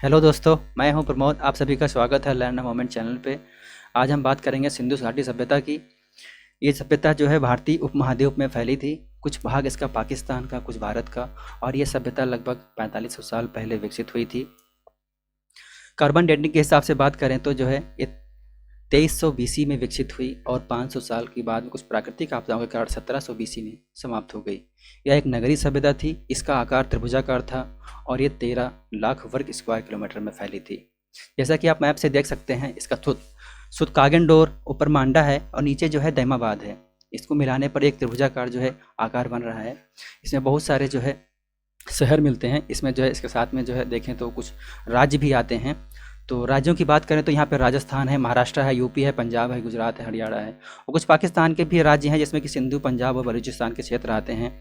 Hello दोस्तों, मैं हूं प्रमोद। आप सभी का स्वागत है लर्न मोमेंट चैनल पे। आज हम बात करेंगे सिंधु घाटी सभ्यता की। ये सभ्यता जो है भारतीय उपमहाद्वीप में फैली थी। कुछ भाग इसका पाकिस्तान का, कुछ भारत का। और ये सभ्यता लगभग 4500 साल पहले विकसित हुई थी। कार्बन डेटिंग के हिसाब से बात करें तो जो है ये 2300 बीसी में विकसित हुई और 500 साल के बाद में कुछ प्राकृतिक आपदाओं के कारण 1700 बीसी में समाप्त हो गई। यह एक नगरीय सभ्यता थी। इसका आकार त्रिभुजाकार था और ये 13 लाख वर्ग स्क्वायर किलोमीटर में फैली थी। जैसा कि आप मैप से देख सकते हैं, इसका सुद कागेंडोर ऊपर मांडा है और नीचे जो है दैमाबाद है। इसको मिलाने पर एक त्रिभुजाकार जो है आकार बन रहा है। इसमें बहुत सारे जो है शहर मिलते हैं। इसमें जो है इसके साथ में जो है देखें तो कुछ राज्य भी आते हैं। तो राज्यों की बात करें तो यहाँ पे राजस्थान है, महाराष्ट्र है, यूपी है, पंजाब है, गुजरात है, हरियाणा है और कुछ पाकिस्तान के भी राज्य हैं जिसमें कि सिंधु, पंजाब और बलूचिस्तान के क्षेत्र आते हैं।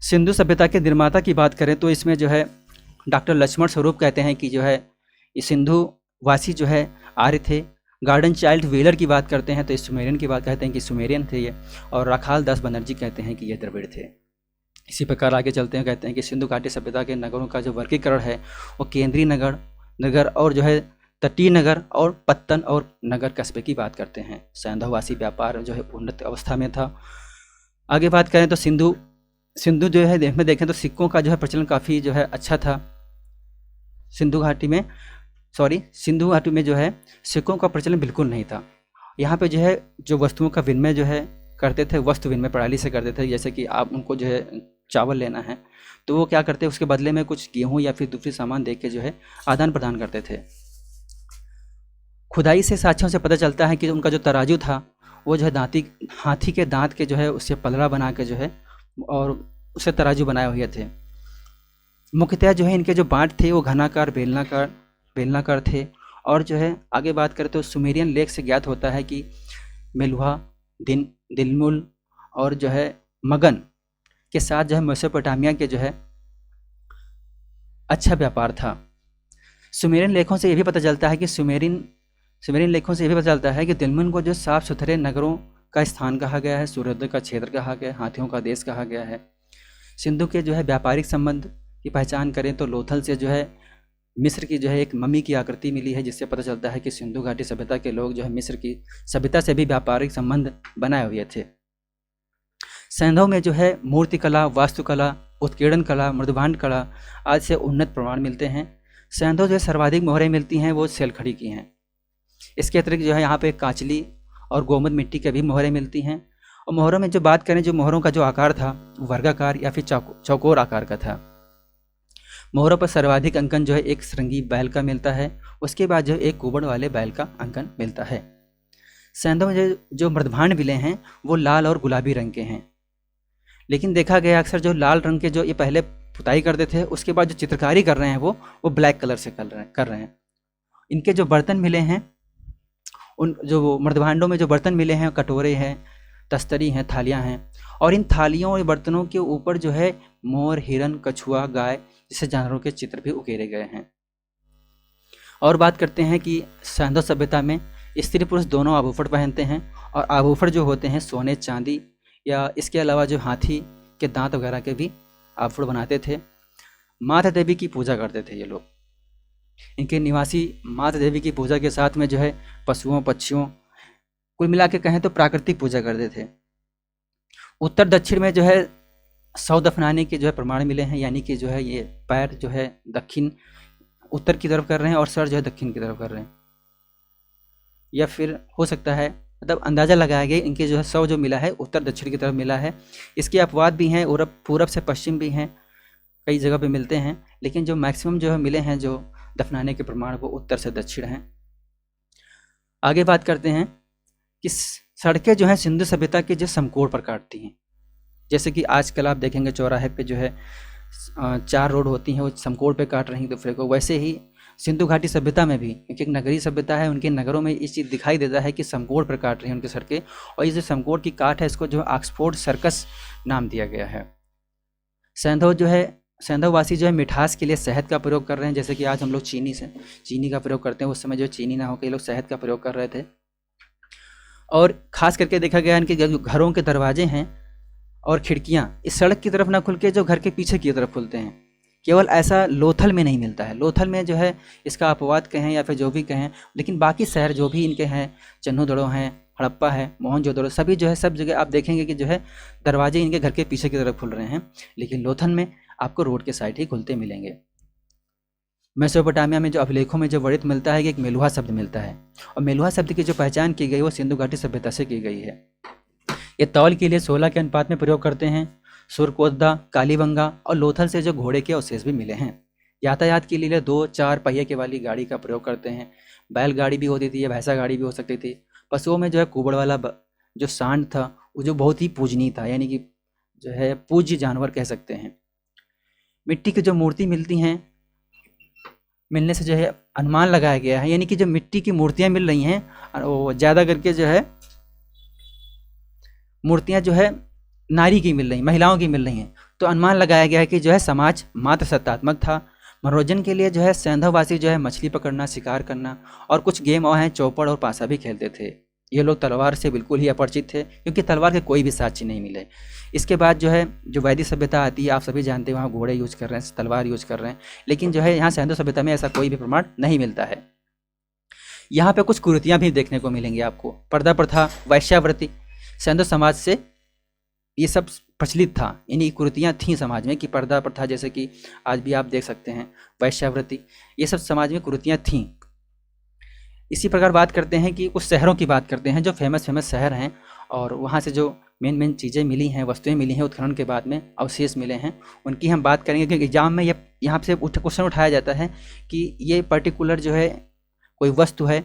सिंधु सभ्यता के निर्माता की बात करें तो इसमें जो है डॉक्टर लक्ष्मण स्वरूप कहते हैं कि जो है ये सिंधु वासी जो है आर्य थे। गार्डन चाइल्ड व्हीलर की बात करते हैं तो इस सुमेरियन की बात कहते हैं कि सुमेरियन थे ये। और राखाल दास बनर्जी कहते हैं कि ये द्रविड़ थे। इसी प्रकार आगे चलते हैं, कहते हैं कि सिंधु घाटी सभ्यता के नगरों का जो वर्गीकरण है वो केंद्रीय नगर और जो है तटीय नगर और पत्तन और नगर कस्बे की बात करते हैं। सैंधववासी व्यापार जो है उन्नत अवस्था में था। आगे बात करें तो सिंधु जो है में देखें तो सिक्कों का जो है प्रचलन काफ़ी जो है अच्छा था। सिंधु घाटी में जो है सिक्कों का प्रचलन बिल्कुल नहीं था। यहाँ पे जो है जो वस्तुओं का विनिमय जो है करते थे, वस्तु विनिमय प्रणाली से करते थे। जैसे कि आप उनको जो है चावल लेना है तो वो क्या करते, उसके बदले में कुछ गेहूँ या फिर दूसरी सामान दे के जो है आदान प्रदान करते थे। खुदाई से साक्ष्यों से पता चलता है कि उनका जो तराजू था वो जो है हाथी के दांत के जो है उससे पलड़ा बना के जो है और उससे तराजू बनाए हुए थे। मुख्यतः जो है इनके जो बाट थे वो घनाकार बेलनाकार थे। और जो है आगे बात करें तो सुमेरियन लेख से ज्ञात होता है कि मेलुहा, दिलमुल और जो है मगन के साथ जो है मेसोपोटामिया के जो है अच्छा व्यापार था। सुमेरियन लेखों से ये भी पता चलता है कि दिलमुन को जो साफ सुथरे नगरों का स्थान कहा गया है, सूर्योदय का क्षेत्र कहा गया है, हाथियों का देश कहा गया है। सिंधु के जो है व्यापारिक संबंध की पहचान करें तो लोथल से जो है मिस्र की जो है एक मम्मी की आकृति मिली है, जिससे पता चलता है कि सिंधु घाटी सभ्यता के लोग जो है मिस्र की सभ्यता से भी व्यापारिक संबंध बनाए हुए थे। सैंधव में जो है मूर्तिकला, वास्तुकला, उत्कीर्णन कला, मृदुभांड कला आदि से उन्नत प्रमाण मिलते हैं। सैंधव जो सर्वाधिक मोहरें मिलती हैं वो सेलखड़ी की हैं। इसके अतिरिक्त जो है यहाँ पे काचली और गोमद मिट्टी के भी मोहरें मिलती हैं। और मोहरों में जो बात करें, जो मोहरों का जो आकार था वर्गाकार या फिर चौकोर आकार का था। मोहरों पर सर्वाधिक अंकन जो है एक श्रृंगी बैल का मिलता है। उसके बाद जो एक कुबड़ वाले बैल का अंकन मिलता है। सैंधव में जो मृदभांड मिले हैं वो लाल और गुलाबी रंग के हैं। लेकिन देखा गया अक्सर जो लाल रंग के जो ये पहले पुताई करते थे, उसके बाद जो चित्रकारी कर रहे हैं वो ब्लैक कलर से कर रहे हैं। इनके जो बर्तन मिले हैं, उन जो मृदभांडों में जो बर्तन मिले हैं, कटोरे हैं, तस्तरी हैं, थालियां हैं। और इन थालियों और बर्तनों के ऊपर जो है मोर, हिरन, कछुआ, गाय जैसे जानवरों के चित्र भी उकेरे गए हैं। और बात करते हैं कि सैंधव सभ्यता में स्त्री पुरुष दोनों आभूषण पहनते हैं। और आभूषण जो होते हैं सोने, चांदी या इसके अलावा जो हाथी के दांत वगैरह के भी आभूषण बनाते थे। माता देवी की पूजा करते थे ये लोग। इनके निवासी माता देवी की पूजा के साथ में जो है पशुओं, पक्षियों, कुल मिला के कहें तो प्राकृतिक पूजा करते थे। उत्तर दक्षिण में जो है सौ दफनाने के जो है प्रमाण मिले हैं, यानी कि जो है ये पैर जो है दक्षिण उत्तर की तरफ कर रहे हैं और सर जो है दक्षिण की तरफ कर रहे हैं। या फिर हो सकता है, मतलब अंदाज़ा लगाया गया इनके जो है सौ जो मिला है उत्तर दक्षिण की तरफ मिला है। इसके अपवाद भी हैं, पूरब से पश्चिम भी हैं, कई जगह पे मिलते हैं। लेकिन जो मैक्सिमम जो है मिले हैं जो दफनाने के प्रमाण वो उत्तर से दक्षिण हैं। आगे बात करते हैं कि सड़कें जो हैं सिंधु सभ्यता के जो समकोण पर काटती हैं। जैसे कि आजकल आप देखेंगे चौराहे पे जो है 4 रोड होती हैं, वो समकोण पे काट रही हैं दूसरे को। वैसे ही सिंधु घाटी सभ्यता में भी, क्योंकि एक नगरीय सभ्यता है, उनके नगरों में इस चीज़ दिखाई देता है कि समकोण पर काट रही हैं उनकी सड़कें। और ये जो समकोण की काट है इसको जो ऑक्सफोर्ड सर्कस नाम दिया गया है। सैंधववासी जो है मिठास के लिए शहद का प्रयोग कर रहे हैं। जैसे कि आज हम लोग चीनी का प्रयोग करते हैं, उस समय जो चीनी ना हो के लोग शहद का प्रयोग कर रहे थे। और ख़ास करके देखा गया इनके जो घरों के दरवाजे हैं और खिड़कियाँ इस सड़क की तरफ ना खुल के जो घर के पीछे की तरफ खुलते हैं, केवल ऐसा लोथल में नहीं मिलता है। लोथल में जो है इसका अपवाद कहें या फिर जो भी कहें, लेकिन बाकी शहर जो भी इनके हैं, चन्हूदड़ो हैं, हड़प्पा है, मोहनजोदड़ो, सभी जो है सब जगह आप देखेंगे कि जो है दरवाजे इनके घर के पीछे की तरफ खुल रहे हैं, लेकिन लोथल में आपको रोड के साइड ही खुलते मिलेंगे। मेसोपोटामिया में जो अभिलेखों में जो वर्णित मिलता है कि एक मेलुहा शब्द मिलता है, और मेलुहा शब्द की जो पहचान की गई वो सिंधु घाटी सभ्यता से की गई है। ये तौल के लिए 16 के अनुपात में प्रयोग करते हैं। सुरकोदा, कालीबंगा और लोथल से जो घोड़े के अवशेष भी मिले हैं। यातायात के लिए 2-4 पहिए के वाली गाड़ी का प्रयोग करते हैं। बैलगाड़ी भी होती थी या भैंसा गाड़ी भी हो सकती थी। पशुओं में जो है कुबड़ वाला जो सांड था वो जो बहुत ही पूजनीय था, यानी कि जो है पूज्य जानवर कह सकते हैं। मिट्टी की जो मूर्ति मिलती हैं, मिलने से जो है अनुमान लगाया गया है, यानी कि जो मिट्टी की मूर्तियां मिल रही हैं वो ज़्यादा करके जो है मूर्तियां जो है नारी की मिल रही, महिलाओं की मिल रही हैं, तो अनुमान लगाया गया है कि जो है समाज मात्र सत्तात्मक था। मनोरंजन के लिए जो है सैंधववासी जो है मछली पकड़ना, शिकार करना और कुछ गेम और हैं, चौपड़ और पासा भी खेलते थे। ये लोग तलवार से बिल्कुल ही अपरिचित थे, क्योंकि तलवार के कोई भी साक्ष्य नहीं मिले। इसके बाद जो है जो वैदिक सभ्यता आती है, आप सभी जानते हैं, वहाँ घोड़े यूज कर रहे हैं, तलवार यूज कर रहे हैं, लेकिन जो है यहाँ सैंधव सभ्यता में ऐसा कोई भी प्रमाण नहीं मिलता है। यहाँ पे कुछ कुरीतियाँ भी देखने को मिलेंगी आपको। पर्दा प्रथा, वैश्यावृत्ति, सैंधव समाज से ये सब प्रचलित था। इन्हीं कुरीतियाँ थीं समाज में कि पर्दा प्रथा, जैसे कि आज भी आप देख सकते हैं, वैश्यावृत्ति, ये सब समाज में कुरीतियाँ थीं। इसी प्रकार बात करते हैं कि कुछ शहरों की बात करते हैं जो फेमस शहर हैं, और वहाँ से जो मेन चीज़ें मिली हैं, वस्तुएं मिली हैं, उत्खनन के बाद में अवशेष मिले हैं, उनकी हम बात करेंगे। क्योंकि एग्जाम में यहाँ से क्वेश्चन उठाया जाता है कि ये पर्टिकुलर जो है कोई वस्तु है,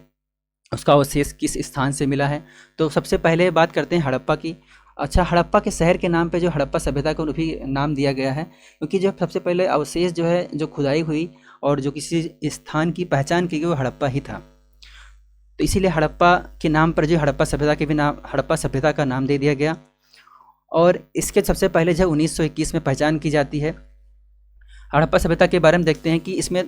उसका अवशेष किस स्थान से मिला है। तो सबसे पहले बात करते हैं हड़प्पा की। अच्छा, हड़प्पा के शहर के नाम पे जो हड़प्पा सभ्यता को भी नाम दिया गया है, क्योंकि जो सबसे पहले अवशेष जो है जो खुदाई हुई और जो किसी स्थान की पहचान की गई वो हड़प्पा ही था। तो इसीलिए हड़प्पा के नाम पर जो हड़प्पा सभ्यता के भी नाम, हड़प्पा सभ्यता का नाम दे दिया गया। और इसके सबसे पहले जो 1921 में पहचान की जाती है। हड़प्पा सभ्यता के बारे में देखते हैं कि इसमें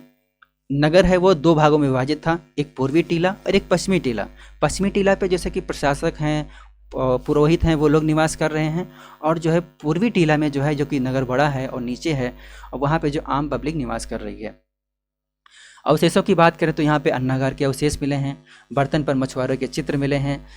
नगर है वो 2 भागों में विभाजित था, एक पूर्वी टीला और एक पश्चिमी टीला। पश्चिमी टीला पे जैसे कि प्रशासक हैं, पुरोहित हैं, वो लोग निवास कर रहे हैं, और जो है पूर्वी टीला में जो है जो कि नगर बड़ा है और नीचे है, और वहाँ पे जो आम पब्लिक निवास कर रही है। अवशेषों की बात करें तो यहाँ पे अन्नागार के अवशेष मिले हैं, बर्तन पर मछुआरों के चित्र मिले हैं,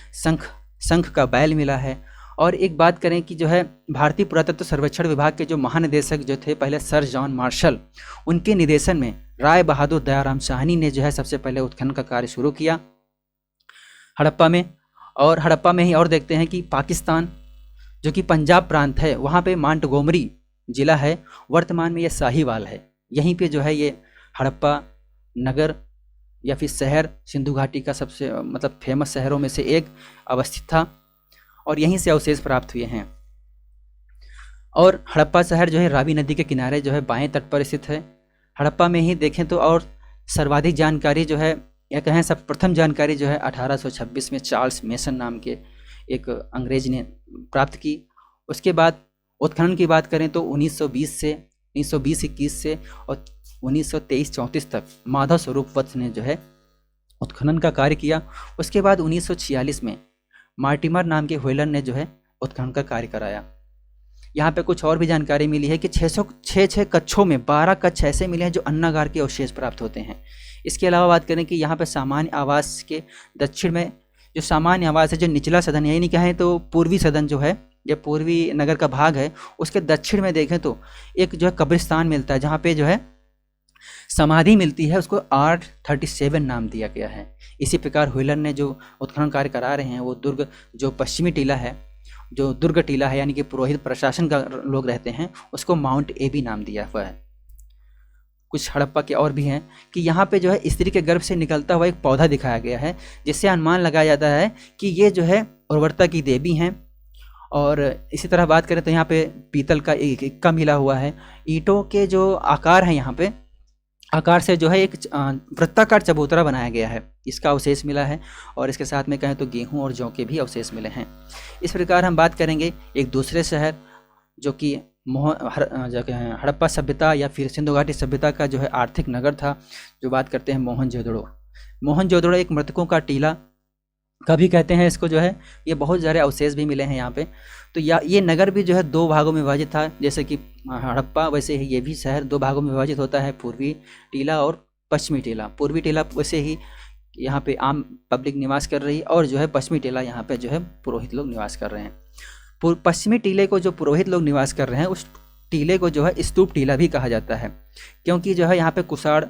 शंख का बैल मिला है। और एक बात करें कि जो है भारतीय पुरातत्व सर्वेक्षण विभाग के जो महानिदेशक जो थे पहले सर जॉन मार्शल, उनके निदेशन में राय बहादुर दयाराम साहनी ने जो है सबसे पहले उत्खनन का कार्य शुरू किया हड़प्पा में। और हड़प्पा में ही और देखते हैं कि पाकिस्तान जो कि पंजाब प्रांत है, वहाँ पे मांटगोमरी जिला है, वर्तमान में ये साहिवाल है। यहीं पे जो है ये हड़प्पा नगर या फिर शहर सिंधु घाटी का सबसे मतलब फेमस शहरों में से एक अवस्थित था, और यहीं से अवशेष प्राप्त हुए हैं। और हड़प्पा शहर जो है रावी नदी के किनारे जो है बाएं तट पर स्थित है। हड़प्पा में ही देखें तो और सर्वाधिक जानकारी जो है या कहें सब प्रथम जानकारी जो है 1826 में चार्ल्स मेसन नाम के एक अंग्रेज ने प्राप्त की। उसके बाद उत्खनन की बात करें तो 1920-21 से और 1923-34 तक माधव स्वरूप वत्स ने जो है उत्खनन का कार्य किया। उसके बाद 1946 में मार्टिमर नाम के व्हीलर ने जो है उत्खनन का कार्य कराया। यहाँ पे कुछ और भी जानकारी मिली है कि 606 कच्छों में 12 कच्छ ऐसे मिले हैं जो अन्नागार के अवशेष प्राप्त होते हैं। इसके अलावा बात करें कि यहाँ पे सामान्य आवास के दक्षिण में जो सामान्य आवास है, जो निचला सदन है, यानी कहें तो पूर्वी सदन जो है या पूर्वी नगर का भाग है, उसके दक्षिण में देखें तो एक जो है कब्रिस्तान मिलता है, जहाँ पे जो है समाधि मिलती है, उसको R37 नाम दिया गया है। इसी प्रकार व्हीलर ने जो उत्खनन कार्य करा रहे हैं वो दुर्ग जो पश्चिमी टीला है, जो दुर्ग टीला है, यानी कि पुरोहित प्रशासन का लोग रहते हैं, उसको माउंट एबी नाम दिया हुआ है। कुछ हड़प्पा के और भी हैं कि यहाँ पे जो है स्त्री के गर्भ से निकलता हुआ एक पौधा दिखाया गया है, जिससे अनुमान लगाया जाता है कि ये जो है उर्वरता की देवी हैं। और इसी तरह बात करें तो यहाँ पे पीतल का एक इक्का मिला हुआ है। ईंटों के जो आकार हैं, यहाँ पे आकार से जो है एक वृत्ताकार चबूतरा बनाया गया है, इसका अवशेष मिला है। और इसके साथ में कहें तो गेहूं और जौ के भी अवशेष मिले हैं। इस प्रकार हम बात करेंगे एक दूसरे शहर जो कि हड़प्पा सभ्यता या फिर सिंधु घाटी सभ्यता का जो है आर्थिक नगर था, जो बात करते हैं मोहनजोदड़ो। मोहनजोदड़ो एक मृतकों का टीला कभी कहते हैं इसको जो है, ये बहुत सारे अवशेष भी मिले हैं यहाँ पे। तो या ये नगर भी जो है दो भागों में विभाजित था, जैसे कि हड़प्पा, वैसे ही ये भी शहर दो भागों में विभाजित होता है, पूर्वी टीला और पश्चिमी टीला। पूर्वी टीला वैसे ही यहाँ पे आम पब्लिक निवास कर रही है, और जो है पश्चिमी टीला यहाँ पे जो है पुरोहित लोग निवास कर रहे हैं। पश्चिमी टीले को जो पुरोहित लोग निवास कर रहे हैं, उस टीले को जो है स्तूप टीला भी कहा जाता है, क्योंकि जो है यहाँ पे कुषाण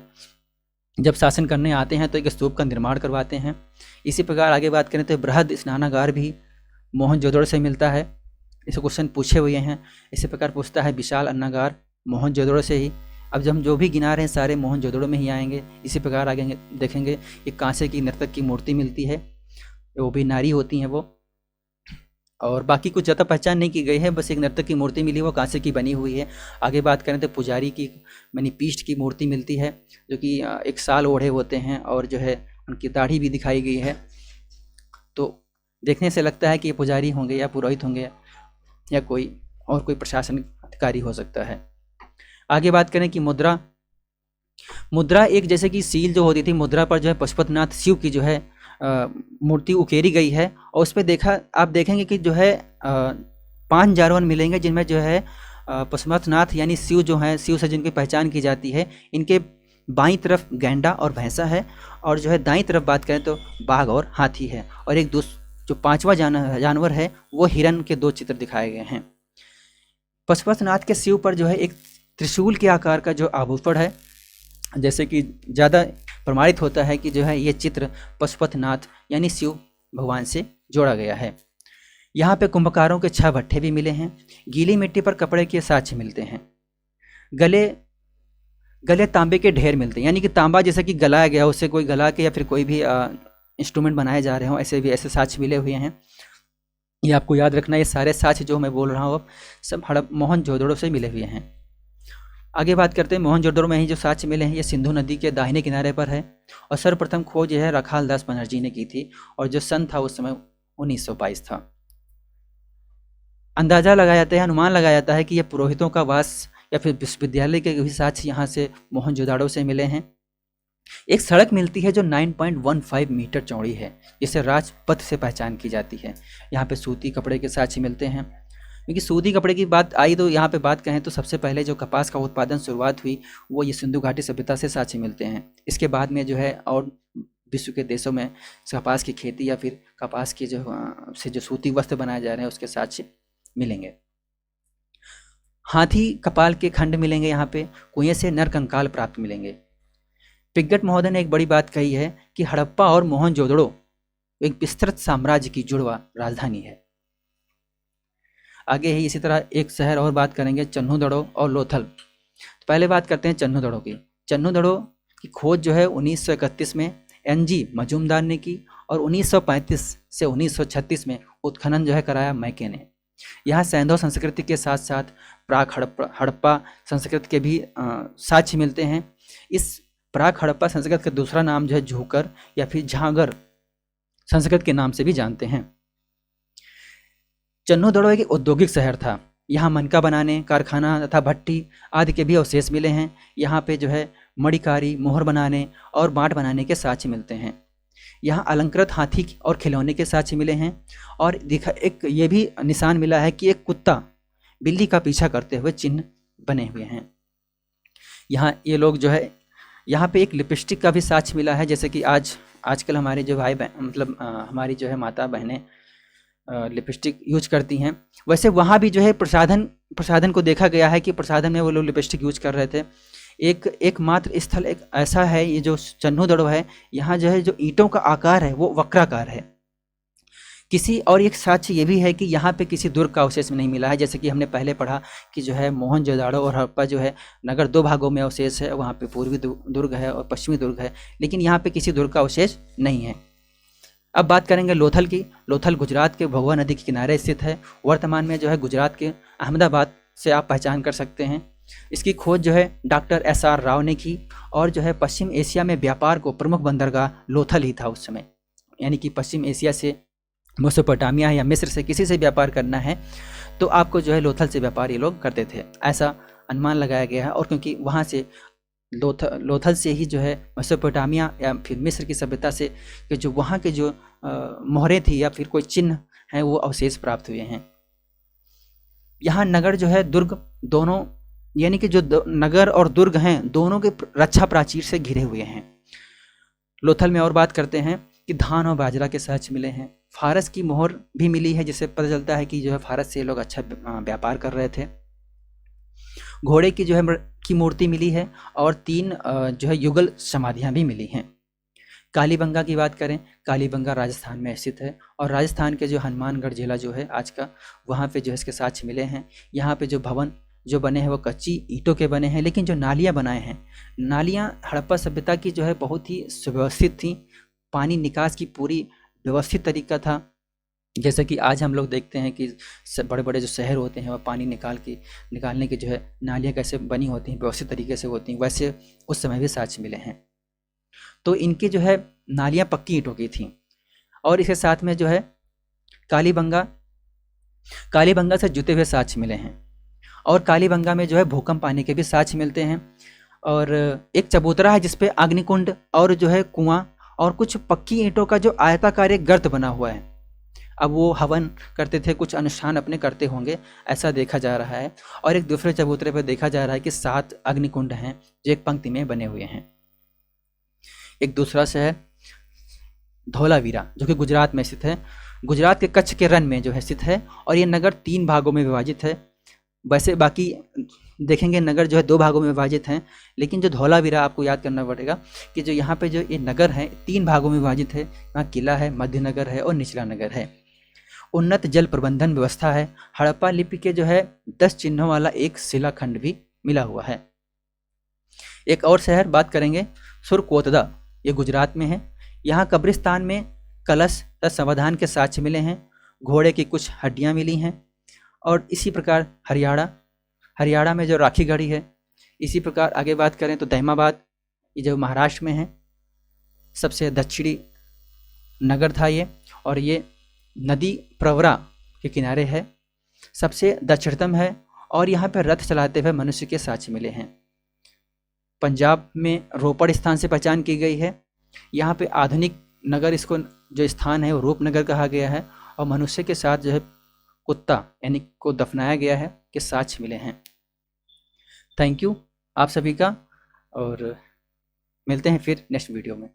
जब शासन करने आते हैं तो एक स्तूप का निर्माण करवाते हैं। इसी प्रकार आगे बात करें तो बृहद स्नानागार भी मोहनजोदड़ो से मिलता है, इसे क्वेश्चन पूछे हुए हैं। इसी प्रकार पूछता है विशाल अन्नागार मोहनजोदड़ो से ही। अब जब हम जो भी गिना रहे हैं सारे मोहनजोदड़ो में ही आएंगे। इसी प्रकार आगे देखेंगे एक कांसे की नर्तक की मूर्ति मिलती है, वो भी नारी होती हैं वो, और बाकी कुछ ज़्यादा पहचान नहीं की गई है, बस एक नर्तक की मूर्ति मिली, वो कांसे की बनी हुई है। आगे बात करें तो पुजारी की मनी पीष्ट की मूर्ति मिलती है, जो कि एक साल ओढ़े होते हैं, और जो है उनकी दाढ़ी भी दिखाई गई है। तो देखने से लगता है कि ये पुजारी होंगे या पुरोहित होंगे या कोई और कोई प्रशासनिक अधिकारी हो सकता है। आगे बात करें कि मुद्रा, मुद्रा एक जैसे कि सील जो होती थी, मुद्रा पर जो है पशुपतिनाथ शिव की जो है मूर्ति उकेरी गई है, और उस पर देखा आप देखेंगे कि जो है 5 जारवन मिलेंगे, जिनमें जो है पशुपतिनाथ यानी शिव जो है, शिव से जिनकी पहचान की जाती है, इनके बाईं तरफ गैंडा और भैंसा है, और जो है दाईं तरफ बात करें तो बाघ और हाथी है, और एक जो 5वां जानवर है वो हिरन के 2 चित्र दिखाए गए हैं। पशुपतिनाथ के शिव पर जो है एक त्रिशूल के आकार का जो आभूषण है, जैसे कि ज़्यादा प्रमाणित होता है कि जो है ये चित्र पशुपतिनाथ यानी शिव भगवान से जोड़ा गया है। यहाँ पे कुंभकारों के 6 भट्ठे भी मिले हैं। गीली मिट्टी पर कपड़े के साक्ष्य मिलते हैं। गले तांबे के ढेर मिलते हैं, यानी कि तांबा जैसे कि गलाया गया, उससे कोई गला के या फिर कोई भी इंस्ट्रूमेंट बनाए जा रहे हों, ऐसे साक्ष्य मिले हुए हैं। ये आपको याद रखना, ये सारे साक्ष्य जो मैं बोल रहा हूँ अब सब मोहनजोदड़ो से मिले हुए हैं। आगे बात करते हैं मोहनजोदड़ो में ही जो साक्ष्य मिले हैं, ये सिंधु नदी के दाहिने किनारे पर है, और सर्वप्रथम खोज यह रखाल दास बनर्जी ने की थी, और जो सन था उस समय 1922 था। अंदाजा लगाया जाता है, अनुमान लगाया जाता है कि यह पुरोहितों का वास या फिर विश्वविद्यालय के भी साक्ष्य यहाँ से मोहनजोदड़ो से मिले हैं। एक सड़क मिलती है जो 9.15 मीटर चौड़ी है, जिसे राजपथ से पहचान की जाती है। यहाँ पे सूती कपड़े के साक्ष्य मिलते हैं, क्योंकि सूती कपड़े की बात आई तो यहाँ पे बात कहें तो सबसे पहले जो कपास का उत्पादन शुरुआत हुई वो ये सिंधु घाटी सभ्यता से साक्ष्य मिलते हैं। इसके बाद में जो है और विश्व के देशों में कपास की खेती या फिर कपास की जो सूती वस्त्र बनाए जा रहे हैं उसके साक्ष्य मिलेंगे। हाथी कपाल के खंड मिलेंगे, यहाँ पे कुएं से नर कंकाल प्राप्त मिलेंगे। पिग्गट महोदय ने एक बड़ी बात कही है कि हड़प्पा और मोहनजोदड़ो एक विस्तृत साम्राज्य की जुड़वा राजधानी है। आगे ही इसी तरह एक शहर और बात करेंगे, चन्हुदड़ो और लोथल। तो पहले बात करते हैं चन्हुदड़ो की। चन्हुदड़ो की खोज जो है 1931 में NG मजूमदार ने की, और 1935 से 1936 में उत्खनन जो है कराया मैके ने। यहाँ सैंधव संस्कृति के साथ साथ प्राक हड़प्पा संस्कृति के भी साक्ष्य मिलते हैं। इस प्राक हड़प्पा संस्कृत का दूसरा नाम जो है झूकर या फिर झांगर संस्कृत के नाम से भी जानते हैं। चन्हुदड़ो एक औद्योगिक शहर था। यहाँ मनका बनाने, कारखाना तथा भट्टी आदि के भी अवशेष मिले हैं। यहाँ पे जो है मणिकारी, मोहर बनाने और बाट बनाने के साक्ष्य मिलते हैं। यहाँ अलंकृत हाथी और खिलौने के साक्ष्य मिले हैं, और एक ये भी निशान मिला है कि एक कुत्ता बिल्ली का पीछा करते हुए चिन्ह बने हुए हैं। यहाँ ये लोग जो है, यहाँ पे एक लिपस्टिक का भी साक्ष्य मिला है, जैसे कि आजकल हमारे जो भाई मतलब हमारी जो है माता बहनें लिपस्टिक यूज करती हैं, वैसे वहाँ भी जो है प्रसाधन को देखा गया है कि प्रसाधन में वो लोग लिपस्टिक यूज कर रहे थे। एकमात्र स्थल एक ऐसा है, ये जो चन्हुदड़ो है, यहाँ जो है जो ईंटों का आकार है वो वक्राकार है। और एक साक्ष्य ये भी है कि यहाँ पे किसी दुर्ग का अवशेष नहीं मिला है, जैसे कि हमने पहले पढ़ा कि जो है मोहनजोदड़ो और हड़प्पा जो है नगर 2 भागों में अवशेष है, वहाँ पे पूर्वी दुर्ग है और पश्चिमी दुर्ग है, लेकिन यहाँ पे किसी दुर्ग का अवशेष नहीं है। अब बात करेंगे लोथल की। लोथल गुजरात के भगवा नदी के किनारे स्थित है। वर्तमान में जो है गुजरात के अहमदाबाद से आप पहचान कर सकते हैं। इसकी खोज जो है डॉक्टर SR राव ने की, और जो है पश्चिम एशिया में व्यापार को प्रमुख बंदरगाह लोथल ही था उस समय, यानी कि पश्चिम एशिया से मेसोपोटामिया या मिस्र से किसी से व्यापार करना है तो आपको जो है लोथल से व्यापार ये लोग करते थे, ऐसा अनुमान लगाया गया है। और क्योंकि वहाँ से लोथल से ही जो है मेसोपोटामिया या फिर मिस्र की सभ्यता से कि जो वहाँ के जो मोहरें थी या फिर कोई चिन्ह हैं वो अवशेष प्राप्त हुए हैं। यहाँ नगर जो है दुर्ग दोनों, यानी कि जो नगर और दुर्ग हैं दोनों के रक्षा प्राचीर से घिरे हुए हैं। लोथल में और बात करते हैं कि धान और बाजरा के साक्ष्य मिले हैं। फारस की मोहर भी मिली है जिससे पता चलता है कि जो है फारस से लोग अच्छा व्यापार कर रहे थे। घोड़े की जो है की मूर्ति मिली है और 3 जो है युगल समाधियां भी मिली हैं। कालीबंगा की बात करें, कालीबंगा राजस्थान में स्थित है और राजस्थान के जो हनुमानगढ़ जिला जो है आज का, वहाँ पे जो है इसके साक्ष्य मिले हैं। यहाँ पे जो भवन जो बने हैं वो कच्ची ईंटों के बने हैं, लेकिन जो नालियाँ बनाए हैं, नालियाँ हड़प्पा सभ्यता की जो है बहुत ही सुव्यवस्थित थी। पानी निकास की पूरी व्यवस्थित तरीका था। जैसे कि आज हम लोग देखते हैं कि बड़े बड़े जो शहर होते हैं वह पानी निकालने की जो है नालियाँ कैसे बनी होती हैं, व्यवस्थित तरीके से होती हैं, वैसे उस समय भी साक्ष्य मिले हैं। तो इनकी जो है नालियाँ पक्की ईंटों की थीं। और इसके साथ में जो है कालीबंगा से जुते हुए साक्ष्य मिले हैं। और कालीबंगा में जो है भूकंप आने के भी साक्ष्य मिलते हैं। और एक चबूतरा है जिसपे अग्निकुंड और जो है कुआं और कुछ पक्की ईंटों का जो आयताकार एक गर्त बना हुआ है। अब वो हवन करते थे, कुछ अनुष्ठान अपने करते होंगे, ऐसा देखा जा रहा है। और एक दूसरे चबूतरे पर देखा जा रहा है कि 7 अग्निकुंड हैं जो एक पंक्ति में बने हुए हैं। एक दूसरा शहर धौलावीरा जो कि गुजरात में स्थित है, गुजरात के कच्छ के रण में जो है स्थित है। और ये नगर 3 भागों में विभाजित है। वैसे बाकी देखेंगे नगर जो है 2 भागों में विभाजित हैं, लेकिन जो धौलावीरा आपको याद करना पड़ेगा कि जो यहाँ पे जो ये नगर है 3 भागों में विभाजित है। यहाँ किला है, मध्य नगर है और निचला नगर है। उन्नत जल प्रबंधन व्यवस्था है। हड़प्पा लिपि के जो है 10 चिन्हों वाला एक शिलाखंड भी मिला हुआ है। एक और शहर बात करेंगे सुरकोतदा, ये गुजरात में है। यहाँ कब्रिस्तान में कलश तथा समाधान के साक्ष्य मिले हैं। घोड़े की कुछ हड्डियाँ मिली हैं। और इसी प्रकार हरियाणा में जो राखी गढ़ी है। इसी प्रकार आगे बात करें तो दहमाबाद, ये जो महाराष्ट्र में है, सबसे दक्षिणी नगर था ये। और ये नदी प्रवरा के किनारे है, सबसे दक्षिणतम है। और यहाँ पर रथ चलाते हुए मनुष्य के साक्ष्य मिले हैं। पंजाब में रोपड़ स्थान से पहचान की गई है। यहाँ पे आधुनिक नगर, इसको जो स्थान है वो रूपनगर कहा गया है। और मनुष्य के साथ जो है कुत्ता यानी को दफनाया गया है के साक्ष्य मिले हैं। थैंक यू आप सभी का, और मिलते हैं फिर नेक्स्ट वीडियो में।